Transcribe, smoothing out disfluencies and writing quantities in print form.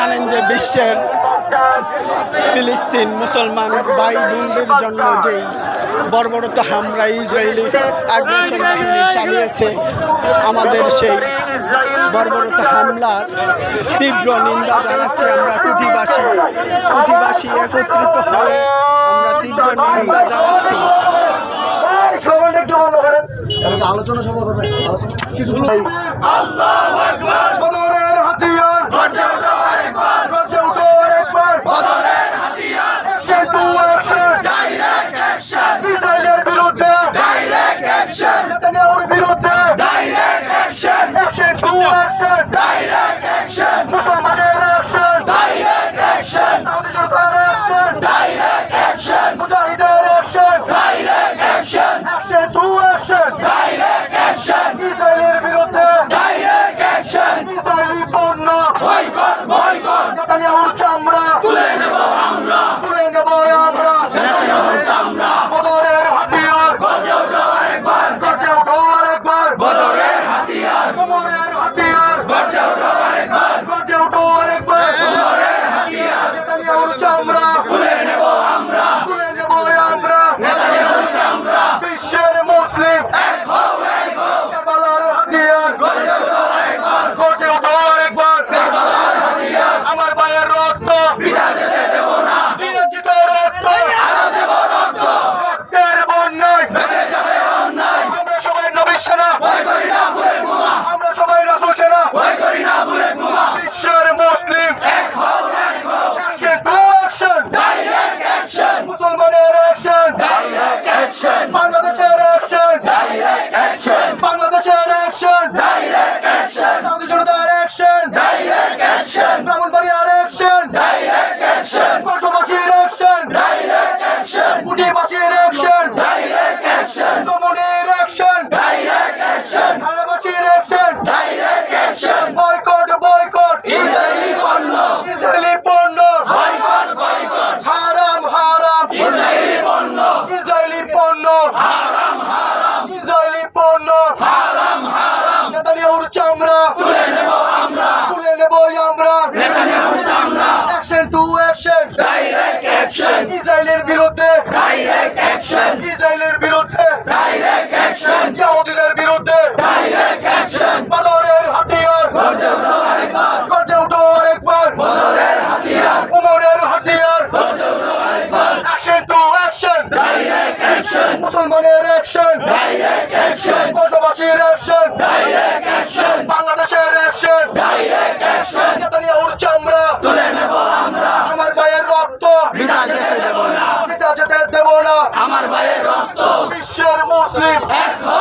জানেন যে বিশ্বের ফিলিস্তিন মুসলমান ভাই বোনদের জন্য যেই বর্বরত হামলা ইসরায়েলি আগ্রাসন বাহিনী চালিয়েছে, আমাদের সেই বর্বরত হামলার তীব্র নিন্দা জানাচ্ছি আমরা কুটিবাসী একত্রিত হয়ে আমরা তীব্র নিন্দা জানাচ্ছি। আলোচনা সভা করবেন। আল্লাহু আকবার। বদরের হাতিয়ার গর্জে ওঠো আরেকবার, গর্জে ওঠো আরেকবার। বদরের হাতিয়ার action to action, direct action. ইসরায়েলের বিরুদ্ধে ডাইরেক্ট অ্যাকশন, নেতানিয়াহুর বিরুদ্ধে direct action. Action to action, direct action. মুসলমানের অ্যাকশন, ডাইরেক্ট অ্যাকশন। আমাদের সরকারের অ্যাকশন, ডাইরেক্ট অ্যাকশন। মুজাহিদের action, direct action. Action to action, direct action. ইসরায়েলের বিরুদ্ধে ডাইরেক্ট অ্যাকশন। ইসরায়েলি পণ্য বয়কট বয়কট। নেতানিয়াহুর চামড়া তুলে নেব আমরা, তুলে নেব আমরা নেতানিয়াহুর চামড়া। বদরের হাতিয়ার গর্জে ওঠো আরেকবার, গর্জে ওঠো আরেকবার। বদরের হাতিয়ার কোমরের হাতিয়ার গর্জে ওঠো আরেকবার, গর্জে ওঠো আরেকবার। বদরের হাতিয়ার নেতানিয়াহুর চামড়া তুলে নেব আমরা, তুলে নেব আমরা নেতানিয়াহুর চামড়া। বিশ্বের মুসলিম এক হও এক হও। কারবালার হাতিয়ার গর্জে ওঠো আরেকবার, গর্জে ওঠো আরেকবার। কারবালার হাতিয়ার আমার ভাইয়ের রক্ত বৃথা যেতে দেব না। দিয়েছি তো রক্ত, আরো দেব রক্ত। রক্তের বন্যায় ভেসে যাবে অন্যায়। আমরা সবাই নবী সেনা, ভয় করি না বুলেট বোমা। আমরা সবাই রাসূল সেনা, ভয় করি না বুলেট বোমা। বিশ্বের মুসলিম এক হও এক হও। Action to action, direct action. মুসলমানের অ্যাকশন, ডাইরেক্ট অ্যাকশন। বাংলাদেশের অ্যাকশন, ডাইরেক্ট অ্যাকশন। বাংলাদেশের অ্যাকশন, ডাইরেক্ট অ্যাকশন। আমাদের জনতার অ্যাকশন, ডাইরেক্ট অ্যাকশন। ব্রাহ্মণবাড়িয়ার অ্যাকশন, ডাইরেক্ট অ্যাকশন। কসবাসীর অ্যাকশন, ডাইরেক্ট অ্যাকশন। কুটিবাসীর অ্যাকশন, ডাইরেক্ট অ্যাকশন। চমনের অ্যাকশন, ডাইরেক্ট অ্যাকশন। ঢাকাবাসীর action, direct action. Boycott boycott Israeli পণ্য, ইসরায়েলি পণ্য বয়কট বয়কট। হারাম হারাম ইসরায়েলি পণ্য, ইসরায়েলি পণ্য হারাম হারাম। ইসরায়েলি পণ্য হারাম হারাম। নেতানিয়াহুর চামড়া তুলে নেব আমরা, তুলে নেব আমরা নেতানিয়াহুর চামড়া। Action to action, direct action. ইসরায়েলের বিরুদ্ধে ডাইরেক্ট অ্যাকশন, ইসরায়েলের বিরুদ্ধে ডাইরেক্ট অ্যাকশন। ইহুদিদের বিরুদ্ধে ডাইরেক্ট অ্যাকশন। বদরের হাতিয়ার গর্জে ওঠো আরেকবার, গর্জে ওঠো আরেকবার। বদরের হাতিয়ার উমরের হাতিয়ার গর্জে ওঠো আরেকবার। Action to action, direct action. মুসলমানের অ্যাকশন, ডাইরেক্ট অ্যাকশন। কসবাসীর অ্যাকশন, ডাইরেক্ট অ্যাকশন। বাংলাদেশের অ্যাকশন, ডাইরেক্ট অ্যাকশন। নেতানিয়াহুর চামড়া তুলে নেব আমরা, আমার ভাইয়ের রক্ত বৃথা যেতে দেব না, বৃথা যেতে দেব না আমার ভাইয়ের রক্ত। বিশ্বের মুসলিম এক হও